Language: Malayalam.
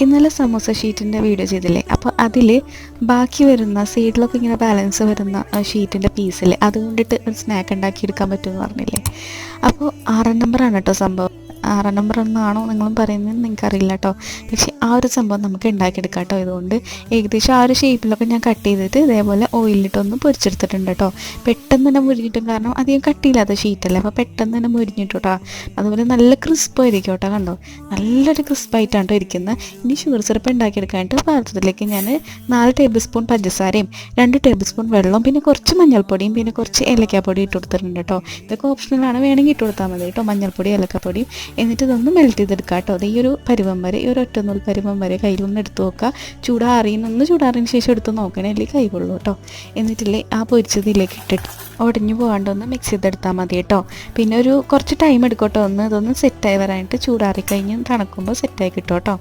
ഇന്നലെ സമൂസ ഷീറ്റിൻ്റെ വീഡിയോ ചെയ്തില്ലേ, അപ്പോൾ അതിൽ ബാക്കി വരുന്ന സൈഡിലൊക്കെ ഇങ്ങനെ ബാലൻസ് വരുന്ന ഷീറ്റിൻ്റെ പീസിൽ അതുകൊണ്ടിട്ട് ഒരു സ്നാക്ക് ഉണ്ടാക്കിയെടുക്കാൻ പറ്റുമെന്ന് പറഞ്ഞില്ലേ. അപ്പോൾ 6 നമ്പറാണ് കേട്ടോ സംഭവം. 6 നമ്പർ ഒന്നാണോ നിങ്ങളും പറയുന്നത് നിങ്ങൾക്കറിയില്ല കേട്ടോ. പക്ഷേ ആ ഒരു സംഭവം നമുക്ക് ഉണ്ടാക്കിയെടുക്കാം കേട്ടോ. ഇതുകൊണ്ട് ഏകദേശം ആ ഒരു ഷേപ്പിലൊക്കെ ഞാൻ കട്ട് ചെയ്തിട്ട് ഇതേപോലെ ഓയിലിട്ടൊന്ന് പൊരിച്ചെടുത്തിട്ടുണ്ട് കേട്ടോ. പെട്ടെന്ന് തന്നെ മുരിഞ്ഞിട്ടും, കാരണം അധികം കട്ടിയില്ലാത്ത ഷീറ്റല്ലേ, അപ്പോൾ പെട്ടെന്ന് തന്നെ മുരിഞ്ഞിട്ടു കേട്ടോ. അതുപോലെ നല്ല ക്രിസ്പായിരിക്കും കേട്ടോ. കണ്ടോ, നല്ലൊരു ക്രിസ്പായിട്ടാണ് കേട്ടോ ഇരിക്കുന്നത്. ഇനി ഷുഗർ സിറപ്പ് ഉണ്ടാക്കിയെടുക്കാനായിട്ട് പാത്രത്തിലേക്ക് ഞാൻ 4 ടേബിൾ സ്പൂൺ പഞ്ചസാരയും 2 ടേബിൾ സ്പൂൺ വെള്ളവും പിന്നെ കുറച്ച് മഞ്ഞൾപ്പൊടിയും പിന്നെ കുറച്ച് ഏലക്കാപ്പൊടി ഇട്ട് കൊടുത്തിട്ടുണ്ട് കേട്ടോ. ഇതൊക്കെ ഓപ്ഷണലാണ്, വേണമെങ്കിൽ ഇട്ട് കൊടുത്താൽ മതി കേട്ടോ, മഞ്ഞൾപ്പൊടി ഏലക്കാപ്പൊടിയും. എന്നിട്ട് ഇതൊന്ന് മെൽറ്റ് ചെയ്തെടുക്കുക കേട്ടോ. അത് ഈ ഒരു പരുവം വരെ, ഈ ഒരു ഒറ്റനൂൽ പരുവം വരെ കയ്യിലൊന്ന് എടുത്ത് നോക്കുക. ചൂടാറിയതിന് ശേഷം എടുത്ത് നോക്കണേ, അല്ലെങ്കിൽ കൈ കൊള്ളൂ കേട്ടോ. എന്നിട്ടില്ലേ ആ പൊരിച്ചതിലേക്ക് ഇട്ടിട്ട് ഉടഞ്ഞു പോകാണ്ടൊന്ന് മിക്സ് ചെയ്തെടുത്താൽ മതി കേട്ടോ. പിന്നെ കുറച്ച് ടൈം എടുക്കും കേട്ടോ, ഇതൊന്ന് സെറ്റായി വരാനായിട്ട്. ചൂടാറി കഴിഞ്ഞ് തണുക്കുമ്പോൾ സെറ്റായി കിട്ടും കേട്ടോ.